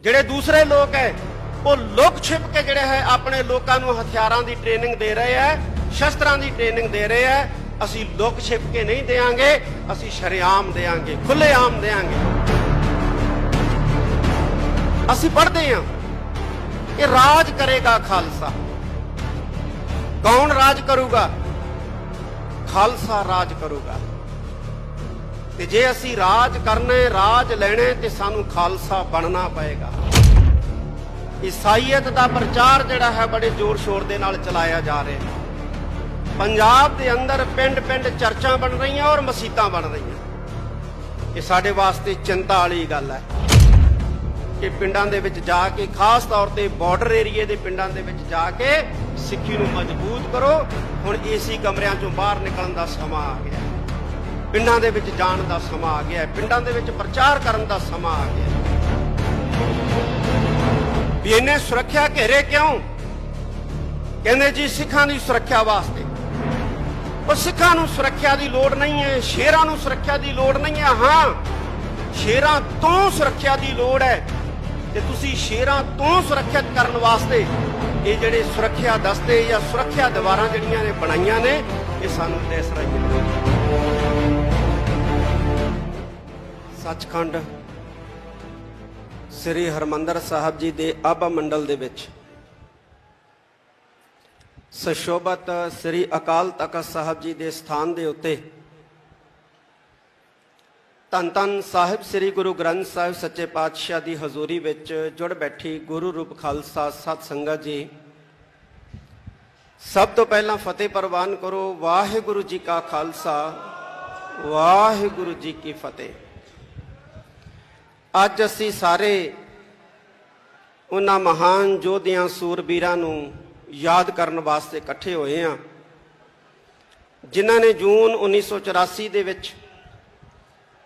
ਜਿਹੜੇ ਦੂਸਰੇ ਲੋਕ ਹੈ ਉਹ ਲੁਕ ਛਿਪ ਕੇ ਜਿਹੜੇ ਹੈ ਆਪਣੇ ਲੋਕਾਂ ਨੂੰ ਹਥਿਆਰਾਂ ਦੀ ਟ੍ਰੇਨਿੰਗ ਦੇ ਰਹੇ ਹੈ, ਸ਼ਸਤਰਾਂ ਦੀ ਟ੍ਰੇਨਿੰਗ ਦੇ ਰਹੇ ਹੈ। ਅਸੀਂ ਲੁਕ ਛਿਪ ਕੇ ਨਹੀਂ ਦੇਾਂਗੇ, ਅਸੀਂ ਸ਼ਰੇਆਮ ਦੇਾਂਗੇ, ਖੁੱਲ੍ਹੇਆਮ ਦੇਾਂਗੇ। ਅਸੀਂ ਪੜ੍ਹਦੇ ਹਾਂ ਕਿ ਰਾਜ ਕਰੇਗਾ ਖਾਲਸਾ। ਕੌਣ ਰਾਜ ਕਰੂਗਾ? ਖਾਲਸਾ ਰਾਜ ਕਰੂਗਾ। ਤੇ ਜੇ ਅਸੀਂ ਰਾਜ ਕਰਨੇ, ਰਾਜ ਲੈਣੇ ਤੇ ਸਾਨੂੰ ਖਾਲਸਾ ਬਣਨਾ ਪਏਗਾ। ਈਸਾਈਅਤ ਦਾ ਪ੍ਰਚਾਰ ਜਿਹੜਾ ਹੈ ਬੜੇ ਜ਼ੋਰ ਸ਼ੋਰ ਦੇ ਨਾਲ ਚਲਾਇਆ ਜਾ ਰਿਹਾ। ਪੰਜਾਬ ਦੇ ਅੰਦਰ ਪਿੰਡ ਪਿੰਡ ਚਰਚਾਂ ਬਣ ਰਹੀਆਂ ਔਰ ਮਸੀਤਾਂ ਬਣ ਰਹੀਆਂ। ਇਹ ਸਾਡੇ ਵਾਸਤੇ ਚਿੰਤਾ ਵਾਲੀ ਗੱਲ ਹੈ ਕਿ ਪਿੰਡਾਂ ਦੇ ਵਿੱਚ ਜਾ ਕੇ, ਖਾਸ ਤੌਰ ਤੇ ਬਾਰਡਰ ਏਰੀਏ ਦੇ ਪਿੰਡਾਂ ਦੇ ਵਿੱਚ ਜਾ ਕੇ ਸਿੱਖੀ ਨੂੰ ਮਜ਼ਬੂਤ ਕਰੋ। ਹੁਣ ਏਸੀ ਕਮਰਿਆਂ ਚੋਂ ਬਾਹਰ ਨਿਕਲਣ ਦਾ ਸਮਾਂ ਆ ਗਿਆ। ਪਿੰਡਾਂ ਦੇ ਵਿੱਚ ਜਾਣ ਦਾ ਸਮਾਂ ਆ ਗਿਆ। ਪਿੰਡਾਂ ਦੇ ਵਿੱਚ ਪ੍ਰਚਾਰ ਕਰਨ ਦਾ ਸਮਾਂ ਆ ਗਿਆ। ਵੀ ਇਹਨੇ ਸੁਰੱਖਿਆ ਘੇਰੇ ਕਿਉਂ? ਕਹਿੰਦੇ ਜੀ ਸਿੱਖਾਂ ਦੀ ਸੁਰੱਖਿਆ ਵਾਸਤੇ। ਉਹ ਸਿੱਖਾਂ ਨੂੰ ਸੁਰੱਖਿਆ ਦੀ ਲੋੜ ਨਹੀਂ ਹੈ, ਸ਼ੇਰਾਂ ਨੂੰ ਸੁਰੱਖਿਆ ਦੀ ਲੋੜ ਨਹੀਂ ਹੈ। ਹਾਂ, ਸ਼ੇਰਾਂ ਤੋਂ ਸੁਰੱਖਿਆ ਦੀ ਲੋੜ ਹੈ ਤੇ ਤੁਸੀਂ ਸ਼ੇਰਾਂ ਤੋਂ ਸੁਰੱਖਿਅਤ ਕਰਨ ਵਾਸਤੇ ਇਹ ਜਿਹੜੇ ਸੁਰੱਖਿਆ ਦਸਤੇ ਜਾਂ ਸੁਰੱਖਿਆ ਦੀਵਾਰਾਂ ਜਿਹੜੀਆਂ ਨੇ ਬਣਾਈਆਂ ਨੇ, ਇਹ ਸਾਨੂੰ ਦਿਸ ਰਹੀਆਂ। ਸੱਚਖੰਡ ਸ੍ਰੀ ਹਰਿਮੰਦਰ ਸਾਹਿਬ ਜੀ ਦੇ ਆਭਾ ਮੰਡਲ ਦੇ ਵਿੱਚ ਸਸ਼ੋਭਤ ਸ੍ਰੀ ਅਕਾਲ ਤਖਤ ਸਾਹਿਬ ਜੀ ਦੇ ਸਥਾਨ ਦੇ ਉੱਤੇ ਧੰਨ ਧੰਨ ਸਾਹਿਬ ਸ੍ਰੀ ਗੁਰੂ ਗ੍ਰੰਥ ਸਾਹਿਬ ਸੱਚੇ ਪਾਤਸ਼ਾਹ ਦੀ ਹਜ਼ੂਰੀ ਵਿੱਚ ਜੁੜ ਬੈਠੀ ਗੁਰੂ ਰੂਪ ਖਾਲਸਾ ਸਤ ਸੰਗਤ ਜੀ, ਸਭ ਤੋਂ ਪਹਿਲਾਂ ਫਤਿਹ ਪ੍ਰਵਾਨ ਕਰੋ। ਵਾਹਿਗੁਰੂ ਜੀ ਕਾ ਖਾਲਸਾ, ਵਾਹਿਗੁਰੂ ਜੀ ਕੀ ਫਤਿਹ। ਅੱਜ ਅਸੀਂ ਸਾਰੇ ਉਹਨਾਂ ਮਹਾਨ ਯੋਧਿਆਂ, ਸੂਰਬੀਰਾਂ ਨੂੰ ਯਾਦ ਕਰਨ ਵਾਸਤੇ ਇਕੱਠੇ ਹੋਏ ਹਾਂ, ਜਿਨ੍ਹਾਂ ਨੇ ਜੂਨ 1984 ਦੇ ਵਿੱਚ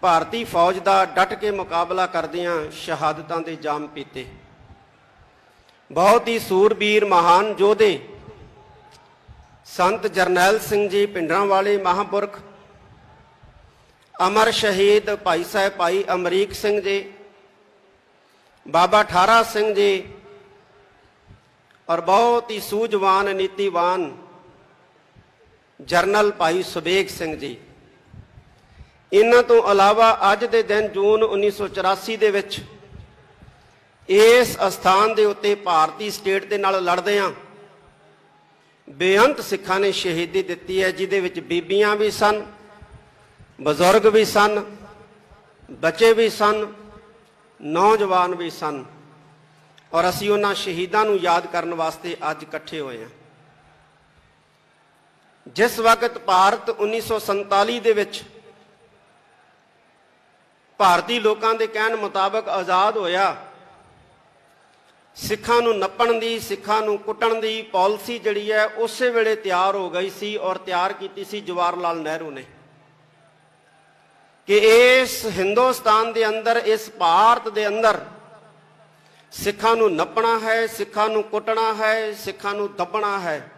ਭਾਰਤੀ ਫੌਜ ਦਾ ਡਟ ਕੇ ਮੁਕਾਬਲਾ ਕਰਦਿਆਂ ਸ਼ਹਾਦਤਾਂ ਦੇ ਜਾਮ ਪੀਤੇ। ਬਹੁਤ ਹੀ ਸੂਰਬੀਰ ਮਹਾਨ ਯੋਧੇ ਸੰਤ ਜਰਨੈਲ ਸਿੰਘ ਜੀ ਭਿੰਡਰਾਂਵਾਲੇ ਮਹਾਂਪੁਰਖ, ਅਮਰ ਸ਼ਹੀਦ ਭਾਈ ਸਾਹਿਬ ਭਾਈ ਅਮਰੀਕ ਸਿੰਘ ਜੀ, ਬਾਬਾ ਠਾਰਾ ਸਿੰਘ ਜੀ ਔਰ ਬਹੁਤ ਹੀ ਸੂਝਵਾਨ ਨੀਤੀਵਾਨ ਜਰਨਲ ਭਾਈ ਸੁਬੇਗ ਸਿੰਘ ਜੀ। ਇਹਨਾਂ ਤੋਂ ਇਲਾਵਾ ਅੱਜ ਦੇ ਦਿਨ ਜੂਨ 1984 ਦੇ ਵਿੱਚ ਇਸ ਅਸਥਾਨ ਦੇ ਉੱਤੇ ਭਾਰਤੀ ਸਟੇਟ ਦੇ ਨਾਲ ਲੜਦਿਆਂ ਬੇਅੰਤ ਸਿੱਖਾਂ ਨੇ ਸ਼ਹੀਦੀ ਦਿੱਤੀ ਹੈ, ਜਿਹਦੇ ਵਿੱਚ ਬੀਬੀਆਂ ਵੀ ਸਨ, ਬਜ਼ੁਰਗ ਵੀ ਸਨ, ਬੱਚੇ ਵੀ ਸਨ, ਨੌਜਵਾਨ ਵੀ ਸਨ। ਔਰ ਅਸੀਂ ਉਹਨਾਂ ਸ਼ਹੀਦਾਂ ਨੂੰ ਯਾਦ ਕਰਨ ਵਾਸਤੇ ਅੱਜ ਇਕੱਠੇ ਹੋਏ ਹਾਂ। ਜਿਸ ਵਕਤ ਭਾਰਤ 1947 ਦੇ ਵਿੱਚ ਭਾਰਤੀ ਲੋਕਾਂ ਦੇ ਕਹਿਣ ਮੁਤਾਬਕ ਆਜ਼ਾਦ ਹੋਇਆ, ਸਿੱਖਾਂ ਨੂੰ ਨੱਪਣ ਦੀ, ਸਿੱਖਾਂ ਨੂੰ ਕੁੱਟਣ ਦੀ ਪਾਲਿਸੀ ਜਿਹੜੀ ਹੈ ਉਸੇ ਵੇਲੇ ਤਿਆਰ ਹੋ ਗਈ ਸੀ ਔਰ ਤਿਆਰ ਕੀਤੀ ਸੀ ਜਵਾਹਰ ਲਾਲ ਨਹਿਰੂ ਨੇ ਕਿ ਇਸ ਹਿੰਦੁਸਤਾਨ ਦੇ ਅੰਦਰ, ਇਸ ਭਾਰਤ ਦੇ ਅੰਦਰ ਸਿੱਖਾਂ ਨੂੰ ਨੱਪਣਾ ਹੈ, ਸਿੱਖਾਂ ਨੂੰ ਕੁੱਟਣਾ ਹੈ, ਸਿੱਖਾਂ ਨੂੰ ਦੱਬਣਾ ਹੈ,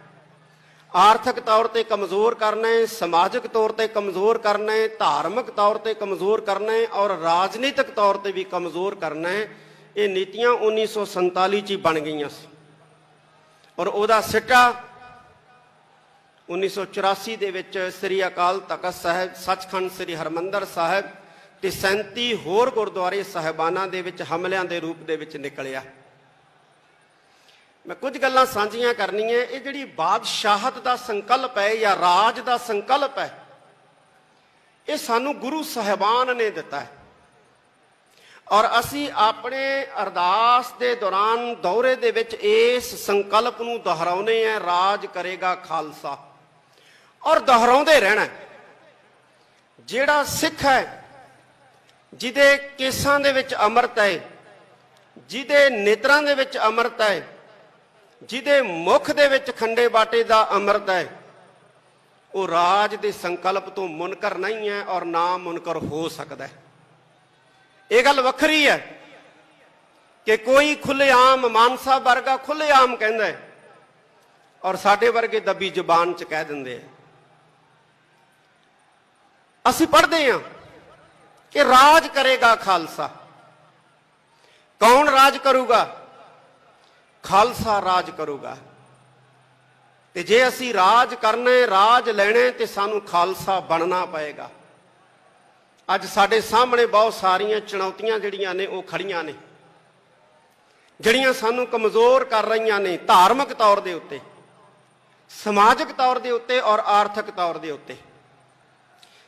ਆਰਥਿਕ ਤੌਰ ਤੇ ਕਮਜ਼ੋਰ ਕਰਨਾ ਹੈ, ਸਮਾਜਿਕ ਤੌਰ ਤੇ ਕਮਜ਼ੋਰ ਕਰਨਾ ਹੈ, ਧਾਰਮਿਕ ਤੌਰ ਤੇ ਕਮਜ਼ੋਰ ਕਰਨਾ ਹੈ ਔਰ ਰਾਜਨੀਤਿਕ ਤੌਰ ਤੇ ਵੀ ਕਮਜ਼ੋਰ ਕਰਨਾ ਹੈ। ਇਹ ਨੀਤੀਆਂ 1947 ਚ ਹੀ ਬਣ ਗਈਆਂ ਸੀ ਔਰ ਉਹਦਾ ਸਿੱਟਾ 1984 ਦੇ ਵਿੱਚ ਸ੍ਰੀ ਅਕਾਲ ਤਖਤ ਸਾਹਿਬ ਸੱਚਖੰਡ ਸ੍ਰੀ ਹਰਿਮੰਦਰ ਸਾਹਿਬ ਤੇ 37 ਹੋਰ ਗੁਰਦੁਆਰੇ ਸਾਹਿਬਾਨਾਂ ਦੇ ਵਿੱਚ ਹਮਲਿਆਂ ਦੇ ਰੂਪ ਦੇ ਵਿੱਚ ਨਿਕਲਿਆ। ਮੈਂ ਕੁਝ ਗੱਲਾਂ ਸਾਂਝੀਆਂ ਕਰਨੀਆਂ। ਇਹ ਜਿਹੜੀ ਬਾਦਸ਼ਾਹਤ ਦਾ ਸੰਕਲਪ ਹੈ ਜਾਂ ਰਾਜ ਦਾ ਸੰਕਲਪ ਹੈ, ਇਹ ਸਾਨੂੰ ਗੁਰੂ ਸਾਹਿਬਾਨ ਨੇ ਦਿੱਤਾ ਹੈ ਔਰ ਅਸੀਂ ਆਪਣੇ ਅਰਦਾਸ ਦੇ ਦੌਰਾਨ ਦੌਰੇ ਦੇ ਵਿੱਚ ਇਸ ਸੰਕਲਪ ਨੂੰ ਦੁਹਰਾਉਂਦੇ ਹਾਂ, ਰਾਜ ਕਰੇਗਾ ਖਾਲਸਾ, ਔਰ ਦੁਹਰਾਉਂਦੇ ਰਹਿਣਾ। ਜਿਹੜਾ ਸਿੱਖ ਹੈ, ਜਿਹਦੇ ਕੇਸਾਂ ਦੇ ਵਿੱਚ ਅੰਮ੍ਰਿਤ ਹੈ, ਜਿਹਦੇ ਨੇਤਰਾਂ ਦੇ ਵਿੱਚ ਅੰਮ੍ਰਿਤ ਹੈ, ਜਿਹਦੇ ਮੁਖ ਦੇ ਵਿੱਚ ਖੰਡੇ ਬਾਟੇ ਦਾ ਅੰਮ੍ਰਿਤ ਹੈ, ਉਹ ਰਾਜ ਦੇ ਸੰਕਲਪ ਤੋਂ ਮੁਨਕਰ ਨਹੀਂ ਹੈ ਔਰ ਨਾ ਮੁਨਕਰ ਹੋ ਸਕਦਾ ਹੈ। ਇਹ ਗੱਲ ਵੱਖਰੀ ਹੈ ਕਿ ਕੋਈ ਖੁੱਲ੍ਹੇਆਮ ਮਾਨਸਾ ਵਰਗਾ ਖੁੱਲ੍ਹੇਆਮ ਕਹਿੰਦਾ ਹੈ ਔਰ ਸਾਡੇ ਵਰਗੇ ਦੱਬੀ ਜ਼ੁਬਾਨ 'ਚ ਕਹਿ ਦਿੰਦੇ ਆ। ਅਸੀਂ ਪੜ੍ਹਦੇ ਹਾਂ ਕਿ ਰਾਜ ਕਰੇਗਾ ਖਾਲਸਾ। ਕੌਣ ਰਾਜ ਕਰੂਗਾ? ਖਾਲਸਾ ਰਾਜ ਕਰੂਗਾ। ਤੇ ਜੇ ਅਸੀਂ ਰਾਜ ਕਰਨੇ, ਰਾਜ ਲੈਣੇ, ਤੇ ਸਾਨੂੰ ਖਾਲਸਾ ਬਣਨਾ ਪਏਗਾ। ਅੱਜ ਸਾਡੇ ਸਾਹਮਣੇ ਬਹੁਤ ਸਾਰੀਆਂ ਚੁਣੌਤੀਆਂ ਜਿਹੜੀਆਂ ਨੇ ਉਹ ਖੜੀਆਂ ਨੇ, ਜਿਹੜੀਆਂ ਸਾਨੂੰ ਕਮਜ਼ੋਰ ਕਰ ਰਹੀਆਂ ਨੇ, ਧਾਰਮਿਕ ਤੌਰ ਦੇ ਉੱਤੇ, ਸਮਾਜਿਕ ਤੌਰ ਦੇ ਉੱਤੇ ਔਰ ਆਰਥਿਕ ਤੌਰ ਦੇ ਉੱਤੇ।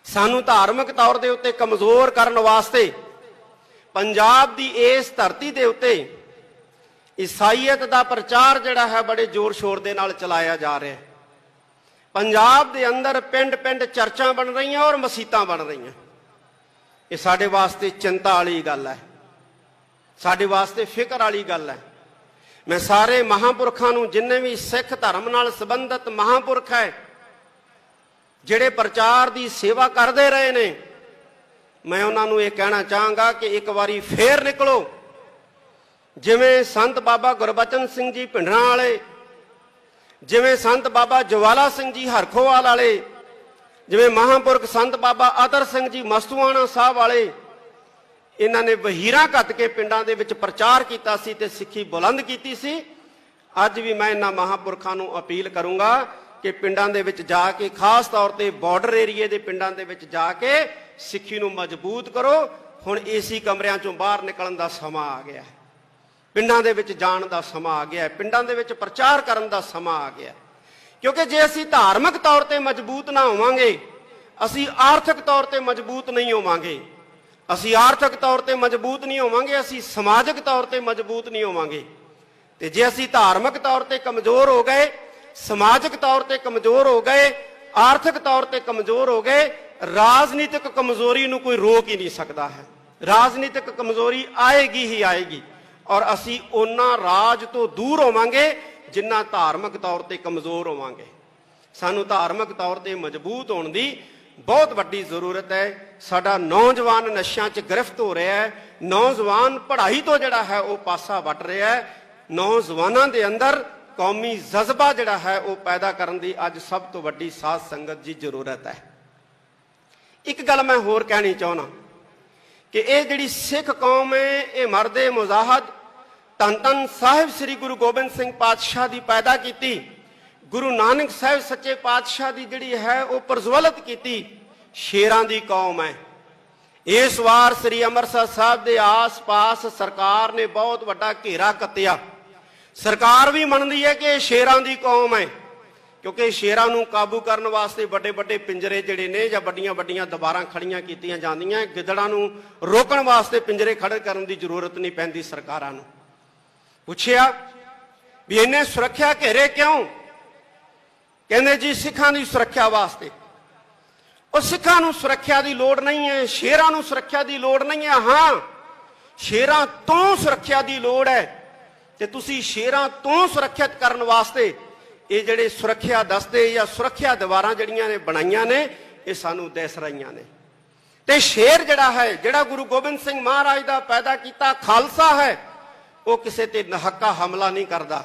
ਸਾਨੂੰ ਧਾਰਮਿਕ ਤੌਰ ਦੇ ਉੱਤੇ ਕਮਜ਼ੋਰ ਕਰਨ ਵਾਸਤੇ ਪੰਜਾਬ ਦੀ ਇਸ ਧਰਤੀ ਦੇ ਉੱਤੇ ਈਸਾਈਅਤ ਦਾ ਪ੍ਰਚਾਰ ਜਿਹੜਾ ਹੈ ਬੜੇ ਜ਼ੋਰ ਸ਼ੋਰ ਦੇ ਨਾਲ ਚਲਾਇਆ ਜਾ ਰਿਹਾ ਹੈ। ਪੰਜਾਬ ਦੇ ਅੰਦਰ ਪਿੰਡ ਪਿੰਡ ਚਰਚਾਂ ਬਣ ਰਹੀਆਂ ਔਰ ਮਸੀਤਾਂ ਬਣ ਰਹੀਆਂ। ਇਹ ਸਾਡੇ ਵਾਸਤੇ ਚਿੰਤਾ ਵਾਲੀ ਗੱਲ ਹੈ, ਸਾਡੇ ਵਾਸਤੇ ਫਿਕਰ ਵਾਲੀ ਗੱਲ ਹੈ। ਮੈਂ ਸਾਰੇ ਮਹਾਂਪੁਰਖਾਂ ਨੂੰ, ਜਿੰਨੇ ਵੀ ਸਿੱਖ ਧਰਮ ਨਾਲ ਸੰਬੰਧਿਤ ਮਹਾਂਪੁਰਖ ਹੈ, ਜਿਹੜੇ ਪ੍ਰਚਾਰ ਦੀ ਸੇਵਾ ਕਰਦੇ ਰਹੇ ਨੇ, ਮੈਂ ਉਹਨਾਂ ਨੂੰ ਇਹ ਕਹਿਣਾ ਚਾਹਾਂਗਾ ਕਿ ਇੱਕ ਵਾਰੀ ਫੇਰ ਨਿਕਲੋ। ਜਿਵੇਂ ਸੰਤ ਬਾਬਾ ਗੁਰਬਚਨ ਸਿੰਘ ਜੀ ਭਿੰਡਰਾਂ ਵਾਲੇ, ਜਿਵੇਂ ਸੰਤ ਬਾਬਾ ਜਵਾਲਾ ਸਿੰਘ ਜੀ ਹਰਖੋਵਾਲ ਵਾਲੇ, ਜਿਵੇਂ ਮਹਾਂਪੁਰਖ ਸੰਤ ਬਾਬਾ ਅਤਰ ਸਿੰਘ ਜੀ ਮਸਤੂਆਣਾ ਸਾਹਿਬ ਵਾਲੇ, ਇਹਨਾਂ ਨੇ ਵਹੀਰਾਂ ਘੱਤ ਕੇ ਪਿੰਡਾਂ ਦੇ ਵਿੱਚ ਪ੍ਰਚਾਰ ਕੀਤਾ ਸੀ ਤੇ ਸਿੱਖੀ ਬੁਲੰਦ ਕੀਤੀ ਸੀ। ਅੱਜ ਵੀ ਮੈਂ ਇਹਨਾਂ ਮਹਾਂਪੁਰਖਾਂ ਨੂੰ ਅਪੀਲ ਕਰੂੰਗਾ ਕਿ ਪਿੰਡਾਂ ਦੇ ਵਿੱਚ ਜਾ ਕੇ, ਖਾਸ ਤੌਰ ਤੇ ਬਾਰਡਰ ਏਰੀਏ ਦੇ ਪਿੰਡਾਂ ਦੇ ਵਿੱਚ ਜਾ ਕੇ ਸਿੱਖੀ ਨੂੰ ਮਜ਼ਬੂਤ ਕਰੋ। ਹੁਣ ਏਸੀ ਕਮਰਿਆਂ ਚੋਂ ਬਾਹਰ ਨਿਕਲਣ ਦਾ ਸਮਾਂ ਆ ਗਿਆ ਹੈ, ਪਿੰਡਾਂ ਦੇ ਵਿੱਚ ਜਾਣ ਦਾ ਸਮਾਂ ਆ ਗਿਆ ਹੈ, ਪਿੰਡਾਂ ਦੇ ਵਿੱਚ ਪ੍ਰਚਾਰ ਕਰਨ ਦਾ ਸਮਾਂ ਆ ਗਿਆ। ਕਿਉਂਕਿ ਜੇ ਅਸੀਂ ਧਾਰਮਿਕ ਤੌਰ ਤੇ ਮਜ਼ਬੂਤ ਨਾ ਹੋਵਾਂਗੇ, ਅਸੀਂ ਆਰਥਿਕ ਤੌਰ ਤੇ ਮਜ਼ਬੂਤ ਨਹੀਂ ਹੋਵਾਂਗੇ। ਅਸੀਂ ਆਰਥਿਕ ਤੌਰ ਤੇ ਮਜ਼ਬੂਤ ਨਹੀਂ ਹੋਵਾਂਗੇ, ਅਸੀਂ ਸਮਾਜਿਕ ਤੌਰ ਤੇ ਮਜ਼ਬੂਤ ਨਹੀਂ ਹੋਵਾਂਗੇ। ਤੇ ਜੇ ਅਸੀਂ ਧਾਰਮਿਕ ਤੌਰ ਤੇ ਕਮਜ਼ੋਰ ਹੋ ਗਏ, ਸਮਾਜਿਕ ਤੌਰ ਤੇ ਕਮਜ਼ੋਰ ਹੋ ਗਏ, ਆਰਥਿਕ ਤੌਰ ਤੇ ਕਮਜ਼ੋਰ ਹੋ ਗਏ, ਰਾਜਨੀਤਿਕ ਕਮਜ਼ੋਰੀ ਨੂੰ ਕੋਈ ਰੋਕ ਹੀ ਨਹੀਂ ਸਕਦਾ ਹੈ। ਰਾਜਨੀਤਿਕ ਕਮਜ਼ੋਰੀ ਆਏਗੀ ਹੀ ਆਏਗੀ ਔਰ ਅਸੀਂ ਉਹਨਾਂ ਰਾਜ ਤੋਂ ਦੂਰ ਹੋਵਾਂਗੇ ਜਿੰਨਾ ਧਾਰਮਿਕ ਤੌਰ ਤੇ ਕਮਜ਼ੋਰ ਹੋਵਾਂਗੇ। ਸਾਨੂੰ ਧਾਰਮਿਕ ਤੌਰ ਤੇ ਮਜ਼ਬੂਤ ਹੋਣ ਦੀ ਬਹੁਤ ਵੱਡੀ ਜ਼ਰੂਰਤ ਹੈ। ਸਾਡਾ ਨੌਜਵਾਨ ਨਸ਼ਿਆਂ 'ਚ ਗ੍ਰਿਫਤ ਹੋ ਰਿਹਾ ਹੈ, ਨੌਜਵਾਨ ਪੜ੍ਹਾਈ ਤੋਂ ਜਿਹੜਾ ਹੈ ਉਹ ਪਾਸਾ ਵੱਟ ਰਿਹਾ ਹੈ। ਨੌਜਵਾਨਾਂ ਦੇ ਅੰਦਰ ਕੌਮੀ ਜਜ਼ਬਾ ਜਿਹੜਾ ਹੈ ਉਹ ਪੈਦਾ ਕਰਨ ਦੀ ਅੱਜ ਸਭ ਤੋਂ ਵੱਡੀ ਸਾਧ ਸੰਗਤ ਦੀ ਜ਼ਰੂਰਤ ਹੈ। ਇੱਕ ਗੱਲ ਮੈਂ ਹੋਰ ਕਹਿਣੀ ਚਾਹੁੰਦਾ ਕਿ ਇਹ ਜਿਹੜੀ ਸਿੱਖ ਕੌਮ ਹੈ, ਇਹ ਮਰਦੇ ਮੁਜ਼ਾਹਦ ਧੰਨ ਧੰਨ ਸਾਹਿਬ ਸ੍ਰੀ ਗੁਰੂ ਗੋਬਿੰਦ ਸਿੰਘ ਪਾਤਸ਼ਾਹ ਦੀ ਪੈਦਾ ਕੀਤੀ, ਗੁਰੂ ਨਾਨਕ ਸਾਹਿਬ ਸੱਚੇ ਪਾਤਸ਼ਾਹ ਦੀ ਜਿਹੜੀ ਹੈ ਉਹ ਪ੍ਰਜਵਲਿਤ ਕੀਤੀ ਸ਼ੇਰਾਂ ਦੀ ਕੌਮ ਹੈ। ਇਸ ਵਾਰ ਸ੍ਰੀ ਅੰਮ੍ਰਿਤਸਰ ਸਾਹਿਬ ਦੇ ਆਸ-ਪਾਸ ਸਰਕਾਰ ਨੇ ਬਹੁਤ ਵੱਡਾ ਘੇਰਾ ਕੱਤਿਆ। ਸਰਕਾਰ ਵੀ ਮੰਨਦੀ ਹੈ ਕਿ ਇਹ ਸ਼ੇਰਾਂ ਦੀ ਕੌਮ ਹੈ, ਕਿਉਂਕਿ ਸ਼ੇਰਾਂ ਨੂੰ ਕਾਬੂ ਕਰਨ ਵਾਸਤੇ ਵੱਡੇ ਵੱਡੇ ਪਿੰਜਰੇ ਜਿਹੜੇ ਨੇ ਜਾਂ ਵੱਡੀਆਂ ਵੱਡੀਆਂ ਦੀਵਾਰਾਂ ਖੜੀਆਂ ਕੀਤੀਆਂ ਜਾਂਦੀਆਂ। ਗਿੱਦੜਾਂ ਨੂੰ ਰੋਕਣ ਵਾਸਤੇ ਪਿੰਜਰੇ ਖੜੇ ਕਰਨ ਦੀ ਜ਼ਰੂਰਤ ਨਹੀਂ ਪੈਂਦੀ। ਸਰਕਾਰਾਂ ਨੂੰ ਪੁੱਛਿਆ ਵੀ ਇਹਨੇ ਸੁਰੱਖਿਆ ਘੇਰੇ ਕਿਉਂ? ਕਹਿੰਦੇ ਜੀ ਸਿੱਖਾਂ ਦੀ ਸੁਰੱਖਿਆ ਵਾਸਤੇ। ਉਹ ਸਿੱਖਾਂ ਨੂੰ ਸੁਰੱਖਿਆ ਦੀ ਲੋੜ ਨਹੀਂ ਹੈ, ਸ਼ੇਰਾਂ ਨੂੰ ਸੁਰੱਖਿਆ ਦੀ ਲੋੜ ਨਹੀਂ ਹੈ। ਹਾਂ, ਸ਼ੇਰਾਂ ਤੋਂ ਸੁਰੱਖਿਆ ਦੀ ਲੋੜ ਹੈ ਤੇ ਤੁਸੀਂ ਸ਼ੇਰਾਂ ਤੋਂ ਸੁਰੱਖਿਅਤ ਕਰਨ ਵਾਸਤੇ ਇਹ ਜਿਹੜੇ ਸੁਰੱਖਿਆ ਦਸਤੇ ਜਾਂ ਸੁਰੱਖਿਆ ਦੀਵਾਰਾਂ ਜਿਹੜੀਆਂ ਨੇ ਬਣਾਈਆਂ ਨੇ, ਇਹ ਸਾਨੂੰ ਦਿਸ ਰਹੀਆਂ ਨੇ। ਤੇ ਸ਼ੇਰ ਜਿਹੜਾ ਹੈ, ਜਿਹੜਾ ਗੁਰੂ ਗੋਬਿੰਦ ਸਿੰਘ ਮਹਾਰਾਜ ਦਾ ਪੈਦਾ ਕੀਤਾ ਖਾਲਸਾ ਹੈ, ਉਹ ਕਿਸੇ ਤੇ ਨਹੱਕਾ ਹਮਲਾ ਨਹੀਂ ਕਰਦਾ,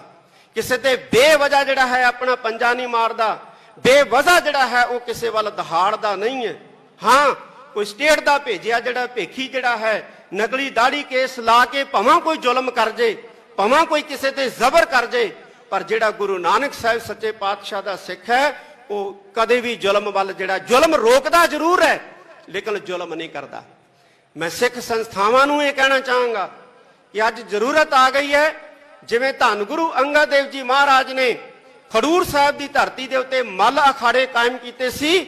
ਕਿਸੇ ਤੇ ਬੇਵਜ੍ਹਾ ਜਿਹੜਾ ਹੈ ਆਪਣਾ ਪੰਜਾ ਨਹੀਂ ਮਾਰਦਾ, ਬੇਵਜ੍ਹਾ ਜਿਹੜਾ ਹੈ ਉਹ ਕਿਸੇ ਵੱਲ ਦਹਾੜਦਾ ਨਹੀਂ ਹੈ। ਹਾਂ, ਕੋਈ ਸਟੇਟ ਦਾ ਭੇਜਿਆ ਜਿਹੜਾ ਭੇਖੀ ਜਿਹੜਾ ਹੈ ਨਕਲੀ ਦਾੜੀ ਕੇਸ ਲਾ ਕੇ ਭਾਵੇਂ ਕੋਈ ਜ਼ੁਲਮ ਕਰ ਜੇ, ਭਾਵੇਂ ਕੋਈ ਕਿਸੇ ਤੇ ਜ਼ਬਰ ਕਰ ਜੇ, ਪਰ ਜਿਹੜਾ ਗੁਰੂ ਨਾਨਕ ਸਾਹਿਬ ਸੱਚੇ ਪਾਤਸ਼ਾਹ ਦਾ ਸਿੱਖ ਹੈ ਉਹ ਕਦੇ ਵੀ ਜ਼ੁਲਮ ਵੱਲ, ਜਿਹੜਾ ਜ਼ੁਲਮ ਰੋਕਦਾ ਜ਼ਰੂਰ ਹੈ ਲੇਕਿਨ ਜ਼ੁਲਮ ਨਹੀਂ ਕਰਦਾ। ਮੈਂ ਸਿੱਖ ਸੰਸਥਾਵਾਂ ਨੂੰ ਇਹ ਕਹਿਣਾ ਚਾਹਾਂਗਾ ਕਿ ਅੱਜ ਜ਼ਰੂਰਤ ਆ ਗਈ ਹੈ, ਜਿਵੇਂ ਧੰਨ ਗੁਰੂ ਅੰਗਦ ਦੇਵ ਜੀ ਮਹਾਰਾਜ ਨੇ ਖਡੂਰ ਸਾਹਿਬ ਦੀ ਧਰਤੀ ਦੇ ਉੱਤੇ ਮੱਲ ਅਖਾੜੇ ਕਾਇਮ ਕੀਤੇ ਸੀ।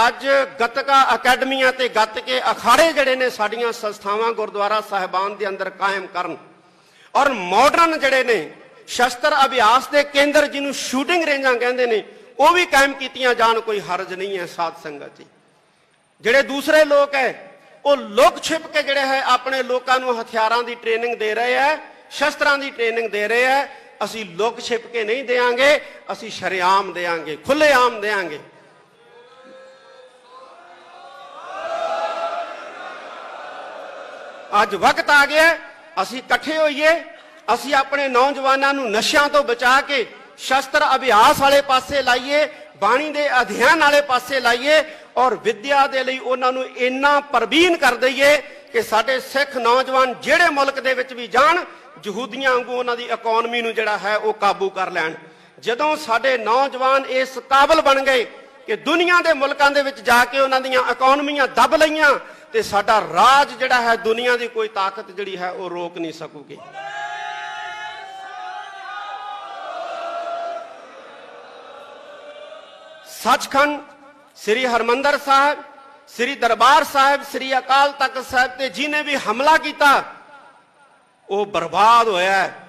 ਅੱਜ ਗੱਤਕਾ ਅਕੈਡਮੀਆਂ ਤੇ ਗੱਤਕੇ ਅਖਾੜੇ ਜਿਹੜੇ ਨੇ ਸਾਡੀਆਂ ਸੰਸਥਾਵਾਂ ਗੁਰਦੁਆਰਾ ਸਾਹਿਬਾਨ ਦੇ ਅੰਦਰ ਕਾਇਮ ਕਰਨ ਔਰ ਮਾਡਰਨ ਜਿਹੜੇ ਨੇ ਸ਼ਸਤਰ ਅਭਿਆਸ ਦੇ ਕੇਂਦਰ, ਜਿਹਨੂੰ ਸ਼ੂਟਿੰਗ ਰੇਂਜਾਂ ਕਹਿੰਦੇ ਨੇ, ਉਹ ਵੀ ਕਾਇਮ ਕੀਤੀਆਂ ਜਾਣ। ਕੋਈ ਹਰਜ ਨਹੀਂ ਹੈ ਸਾਧ ਸੰਗਤ ਜੀ। ਜਿਹੜੇ ਦੂਸਰੇ ਲੋਕ ਹੈ ਉਹ ਲੁਕ ਛਿਪ ਕੇ ਜਿਹੜੇ ਹੈ ਆਪਣੇ ਲੋਕਾਂ ਨੂੰ ਹਥਿਆਰਾਂ ਦੀ ਟ੍ਰੇਨਿੰਗ ਦੇ ਰਹੇ ਹੈ, ਸ਼ਸਤਰਾਂ ਦੀ ਟ੍ਰੇਨਿੰਗ ਦੇ ਰਹੇ ਹੈ। ਅਸੀਂ ਲੁਕ ਛਿਪ ਕੇ ਨਹੀਂ ਦੇਵਾਂਗੇ, ਅਸੀਂ ਸ਼ਰੇਆਮ ਦੇਵਾਂਗੇ, ਖੁੱਲ੍ਹੇਆਮ ਦੇਵਾਂਗੇ। ਅੱਜ ਵਕਤ ਆ ਗਿਆ ਅਸੀਂ ਇਕੱਠੇ ਹੋਈਏ, ਅਸੀਂ ਆਪਣੇ ਨੌਜਵਾਨਾਂ ਨੂੰ ਨਸ਼ਿਆਂ ਤੋਂ ਬਚਾ ਕੇ ਸ਼ਸਤਰ ਅਭਿਆਸ ਵਾਲੇ ਪਾਸੇ ਲਾਈਏ, ਬਾਣੀ ਦੇ ਅਧਿਐਨ ਵਾਲੇ ਪਾਸੇ ਲਾਈਏ ਔਰ ਵਿਦਿਆ ਦੇ ਲਈ ਉਹਨਾਂ ਨੂੰ ਇੰਨਾ ਪ੍ਰਬੀਨ ਕਰ ਦਈਏ ਕਿ ਸਾਡੇ ਸਿੱਖ ਨੌਜਵਾਨ ਜਿਹੜੇ ਮੁਲਕ ਦੇ ਵਿੱਚ ਵੀ ਜਾਣ, ਯਹੂਦੀਆਂ ਵਾਂਗੂ ਉਹਨਾਂ ਦੀ ਇਕਨੋਮੀ ਨੂੰ ਜਿਹੜਾ ਹੈ ਉਹ ਕਾਬੂ ਕਰ ਲੈਣ। ਜਦੋਂ ਸਾਡੇ ਨੌਜਵਾਨ ਇਸ ਕਾਬਲ ਬਣ ਗਏ ਕਿ ਦੁਨੀਆ ਦੇ ਮੁਲਕਾਂ ਦੇ ਵਿੱਚ ਜਾ ਕੇ ਉਹਨਾਂ ਦੀਆਂ ਇਕਨੋਮੀਆਂ ਦੱਬ ਲਈਆਂ, ਤੇ ਸਾਡਾ ਰਾਜ ਜਿਹੜਾ ਹੈ ਦੁਨੀਆ ਦੀ ਕੋਈ ਤਾਕਤ ਜਿਹੜੀ ਹੈ ਉਹ ਰੋਕ ਨਹੀਂ ਸਕੂਗੀ। ਸੱਚਖੰਡ, ਸ੍ਰੀ ਹਰਮੰਦਰ ਸਾਹਿਬ, ਸ੍ਰੀ ਦਰਬਾਰ ਸਾਹਿਬ, ਸ੍ਰੀ ਅਕਾਲ ਤਖਤ ਸਾਹਿਬ ਤੇ ਜਿਹਨੇ ਵੀ ਹਮਲਾ ਕੀਤਾ ਉਹ ਬਰਬਾਦ ਹੋਇਆ ਹੈ।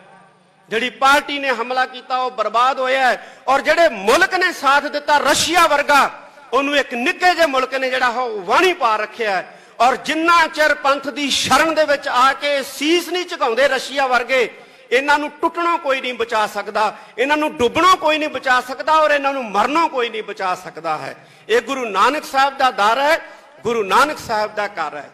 ਜਿਹੜੀ ਪਾਰਟੀ ਨੇ ਹਮਲਾ ਕੀਤਾ ਉਹ ਬਰਬਾਦ ਹੋਇਆ ਹੈ। ਔਰ ਜਿਹੜੇ ਮੁਲਕ ਨੇ ਸਾਥ ਦਿੱਤਾ, ਰਸ਼ੀਆ ਵਰਗਾ, ਉਹਨੂੰ ਇੱਕ ਨਿੱਕੇ ਜਿਹੇ ਮੁਲਕ ਨੇ ਜਿਹੜਾ ਉਹ ਵਾਣੀ ਪਾ ਰੱਖਿਆ ਹੈ। ਔਰ ਜਿੰਨਾ ਚਿਰ ਪੰਥ ਦੀ ਸ਼ਰਨ ਦੇ ਵਿੱਚ ਆ ਕੇ ਸੀਸ ਨਹੀਂ ਝੁਕਾਉਂਦੇ ਰਸ਼ੀਆ ਵਰਗੇ, ਇਹਨਾਂ ਨੂੰ ਟੁੱਟਣੋਂ ਕੋਈ ਨਹੀਂ ਬਚਾ ਸਕਦਾ, ਇਹਨਾਂ ਨੂੰ ਡੁੱਬਣੋਂ ਕੋਈ ਨਹੀਂ ਬਚਾ ਸਕਦਾ, ਔਰ ਇਹਨਾਂ ਨੂੰ ਮਰਨੋਂ ਕੋਈ ਨਹੀਂ ਬਚਾ ਸਕਦਾ ਹੈ। ਇਹ ਗੁਰੂ ਨਾਨਕ ਸਾਹਿਬ ਦਾ ਦਰ ਹੈ, ਗੁਰੂ ਨਾਨਕ ਸਾਹਿਬ ਦਾ ਘਰ ਹੈ।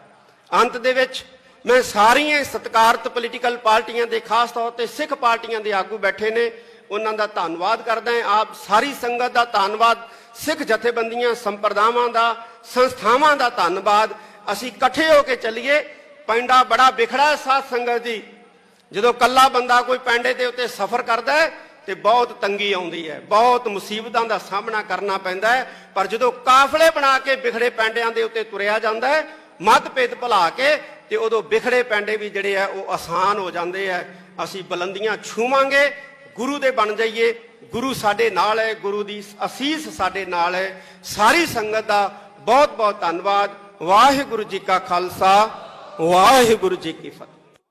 ਅੰਤ ਦੇ ਵਿੱਚ ਮੈਂ ਸਾਰੀਆਂ ਸਤਿਕਾਰਤ ਪੋਲੀਟੀਕਲ ਪਾਰਟੀਆਂ ਦੇ, ਖਾਸ ਤੌਰ ਤੇ ਸਿੱਖ ਪਾਰਟੀਆਂ ਦੇ ਆਗੂ ਬੈਠੇ ਨੇ, ਉਹਨਾਂ ਦਾ ਧੰਨਵਾਦ ਕਰਦਾ ਹਾਂ। ਆਪ ਸਾਰੀ ਸੰਗਤ ਦਾ ਧੰਨਵਾਦ, ਸਿੱਖ ਜਥੇਬੰਦੀਆਂ, ਸੰਪਰਦਾਵਾਂ ਦਾ, ਸੰਸਥਾਵਾਂ ਦਾ ਧੰਨਵਾਦ। ਅਸੀਂ ਇਕੱਠੇ ਹੋ ਕੇ ਚੱਲੀਏ। ਪਿੰਡਾ ਬੜਾ ਵਿਖੜਾ ਹੈ ਸਾਧ ਸੰਗਤ ਜੀ। ਜਦੋਂ ਕੱਲਾ ਬੰਦਾ ਕੋਈ ਪੈਂਡੇ ਦੇ ਉੱਤੇ ਸਫ਼ਰ ਕਰਦਾ ਹੈ ਤੇ ਬਹੁਤ ਤੰਗੀ ਆਉਂਦੀ ਹੈ, ਬਹੁਤ ਮੁਸੀਬਤਾਂ ਦਾ ਸਾਹਮਣਾ ਕਰਨਾ ਪੈਂਦਾ ਹੈ। ਪਰ ਜਦੋਂ ਕਾਫਲੇ ਬਣਾ ਕੇ ਵਿਖੜੇ ਪੈਂਡਿਆਂ ਦੇ ਉੱਤੇ ਤੁਰਿਆ ਜਾਂਦਾ ਹੈ, ਮਤਭੇਦ ਭੁਲਾ ਕੇ, ਤੇ ਉਦੋਂ ਵਿਖੜੇ ਪੈਂਡੇ ਵੀ ਜਿਹੜੇ ਆ ਉਹ ਆਸਾਨ ਹੋ ਜਾਂਦੇ ਆ। ਅਸੀਂ ਬੁਲੰਦੀਆਂ ਛੂਵਾਂਗੇ, ਗੁਰੂ ਦੇ ਬਣ ਜਾਈਏ। ਗੁਰੂ ਸਾਡੇ ਨਾਲ ਹੈ, ਗੁਰੂ ਦੀ ਅਸੀਸ ਸਾਡੇ ਨਾਲ ਹੈ। ਸਾਰੀ ਸੰਗਤ ਦਾ ਬਹੁਤ ਬਹੁਤ ਧੰਨਵਾਦ। ਵਾਹਿਗੁਰੂ ਜੀ ਕਾ ਖਾਲਸਾ, ਵਾਹਿਗੁਰੂ ਜੀ ਕੀ ਫਤਿਹ।